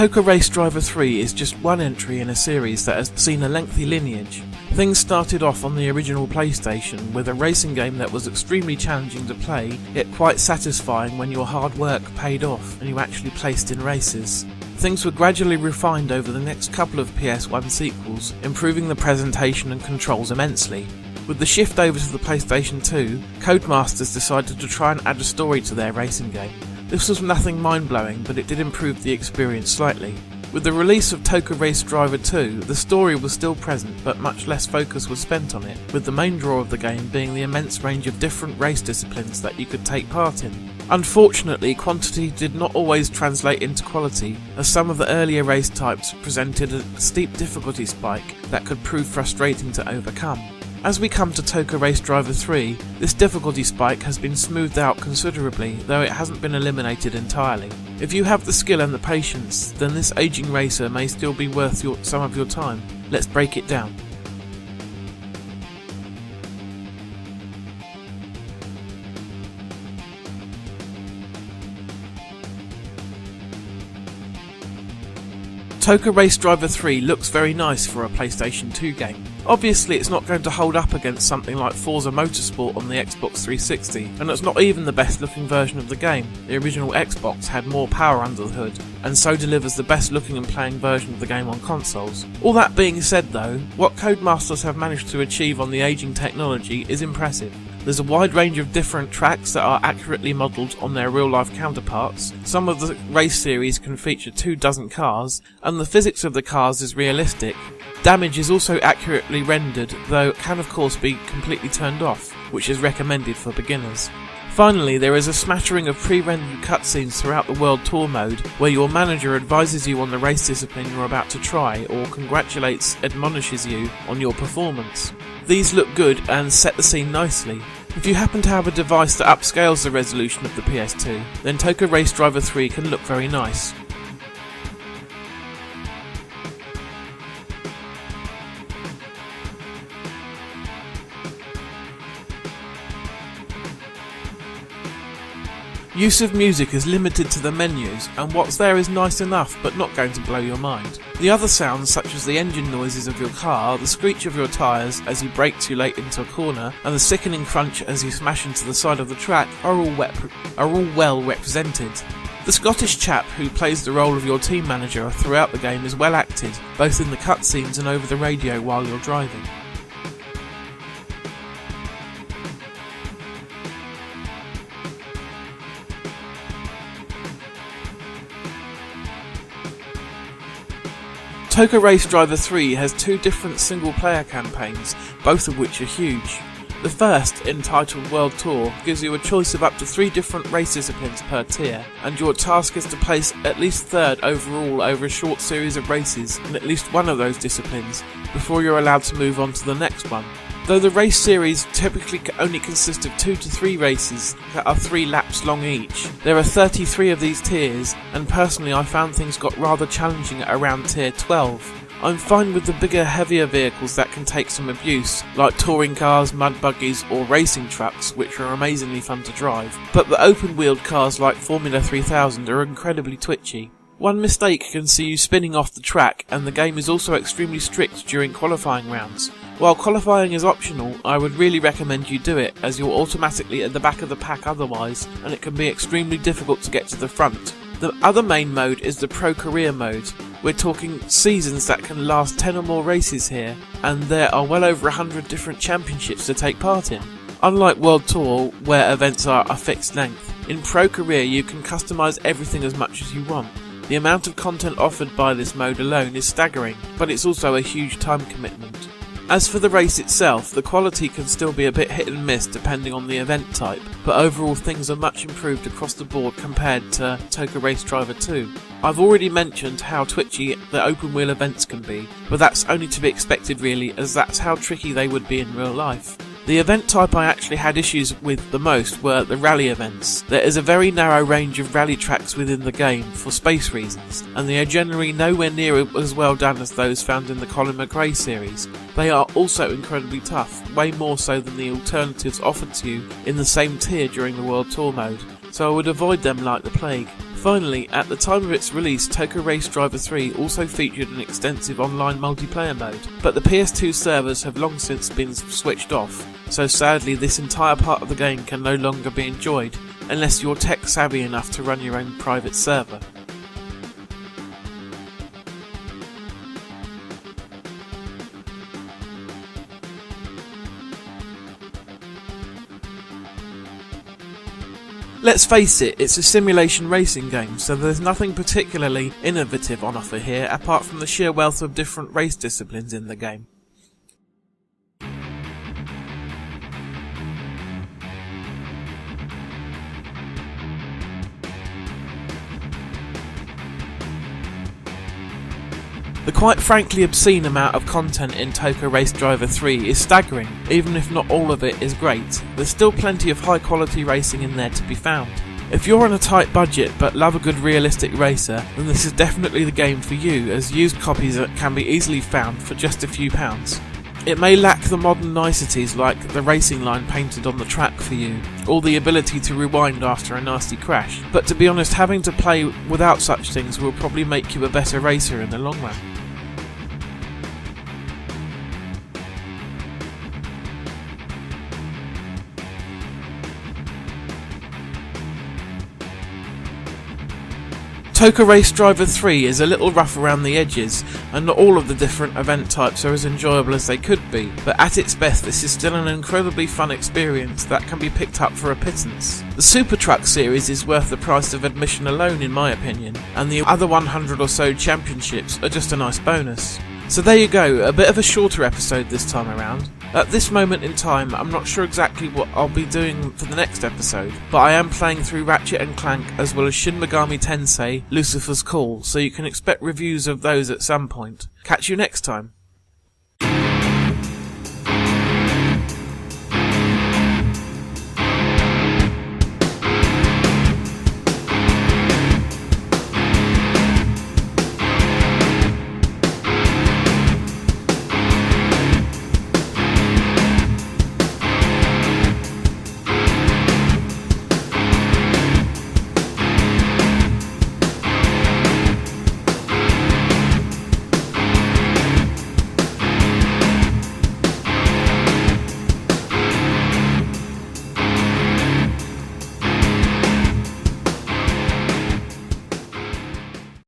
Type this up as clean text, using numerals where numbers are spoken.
TOCA Race Driver 3 is just one entry in a series that has seen a lengthy lineage. Things started off on the original PlayStation with a racing game that was extremely challenging to play, yet quite satisfying when your hard work paid off and you actually placed in races. Things were gradually refined over the next couple of PS1 sequels, improving the presentation and controls immensely. With the shift over to the PlayStation 2, Codemasters decided to try and add a story to their racing game. This was nothing mind-blowing, but it did improve the experience slightly. With the release of TOCA Race Driver 2, the story was still present, but much less focus was spent on it, with the main draw of the game being the immense range of different race disciplines that you could take part in. Unfortunately, quantity did not always translate into quality, as some of the earlier race types presented a steep difficulty spike that could prove frustrating to overcome. As we come to TOCA Race Driver 3, this difficulty spike has been smoothed out considerably, though it hasn't been eliminated entirely. If you have the skill and the patience, then this aging racer may still be worth some of your time. Let's break it down. TOCA Race Driver 3 looks very nice for a PlayStation 2 game. Obviously it's not going to hold up against something like Forza Motorsport on the Xbox 360, and it's not even the best looking version of the game. The original Xbox had more power under the hood, and so delivers the best looking and playing version of the game on consoles. All that being said though, what Codemasters have managed to achieve on the aging technology is impressive. There's a wide range of different tracks that are accurately modelled on their real-life counterparts. Some of the race series can feature 24 cars, and the physics of the cars is realistic. Damage is also accurately rendered, though it can of course be completely turned off, which is recommended for beginners. Finally, there is a smattering of pre-rendered cutscenes throughout the World Tour mode, where your manager advises you on the race discipline you're about to try, or admonishes you on your performance. These look good and set the scene nicely. If you happen to have a device that upscales the resolution of the PS2, then TOCA Race Driver 3 can look very nice. Use of music is limited to the menus, and what's there is nice enough but not going to blow your mind. The other sounds, such as the engine noises of your car, the screech of your tyres as you brake too late into a corner, and the sickening crunch as you smash into the side of the track, are all well represented. The Scottish chap who plays the role of your team manager throughout the game is well acted, both in the cutscenes and over the radio while you're driving. TOCA Race Driver 3 has two different single-player campaigns, both of which are huge. The first, entitled World Tour, gives you a choice of up to 3 different race disciplines per tier, and your task is to place at least third overall over a short series of races in at least one of those disciplines, before you're allowed to move on to the next one. Though the race series typically only consist of 2 to 3 races that are 3 laps long each, there are 33 of these tiers, and personally I found things got rather challenging at around tier 12. I'm fine with the bigger, heavier vehicles that can take some abuse, like touring cars, mud buggies or racing trucks, which are amazingly fun to drive, but the open-wheeled cars like Formula 3000 are incredibly twitchy. One mistake can see you spinning off the track, and the game is also extremely strict during qualifying rounds. While qualifying is optional, I would really recommend you do it, as you're automatically at the back of the pack otherwise, and it can be extremely difficult to get to the front. The other main mode is the Pro Career mode. We're talking seasons that can last 10 or more races here, and there are well over 100 different championships to take part in. Unlike World Tour, where events are a fixed length, in Pro Career you can customise everything as much as you want. The amount of content offered by this mode alone is staggering, but it's also a huge time commitment. As for the race itself, the quality can still be a bit hit and miss depending on the event type, but overall things are much improved across the board compared to TOCA Race Driver 2. I've already mentioned how twitchy the open wheel events can be, but that's only to be expected really, as that's how tricky they would be in real life. The event type I actually had issues with the most were the rally events. There is a very narrow range of rally tracks within the game for space reasons, and they are generally nowhere near as well done as those found in the Colin McRae series. They are also incredibly tough, way more so than the alternatives offered to you in the same tier during the World Tour mode, so I would avoid them like the plague. Finally, at the time of its release, TOCA Race Driver 3 also featured an extensive online multiplayer mode, but the PS2 servers have long since been switched off, so sadly this entire part of the game can no longer be enjoyed unless you're tech savvy enough to run your own private server. Let's face it, it's a simulation racing game, so there's nothing particularly innovative on offer here apart from the sheer wealth of different race disciplines in the game. The quite frankly obscene amount of content in TOCA Race Driver 3 is staggering. Even if not all of it is great, there's still plenty of high quality racing in there to be found. If you're on a tight budget but love a good realistic racer, then this is definitely the game for you, as used copies can be easily found for just a few pounds. It may lack the modern niceties like the racing line painted on the track for you, or the ability to rewind after a nasty crash, but to be honest, having to play without such things will probably make you a better racer in the long run. TOCA Race Driver 3 is a little rough around the edges, and not all of the different event types are as enjoyable as they could be, but at its best this is still an incredibly fun experience that can be picked up for a pittance. The Super Truck series is worth the price of admission alone in my opinion, and the other 100 or so championships are just a nice bonus. So there you go, a bit of a shorter episode this time around. At this moment in time, I'm not sure exactly what I'll be doing for the next episode, but I am playing through Ratchet & Clank as well as Shin Megami Tensei Lucifer's Call, so you can expect reviews of those at some point. Catch you next time.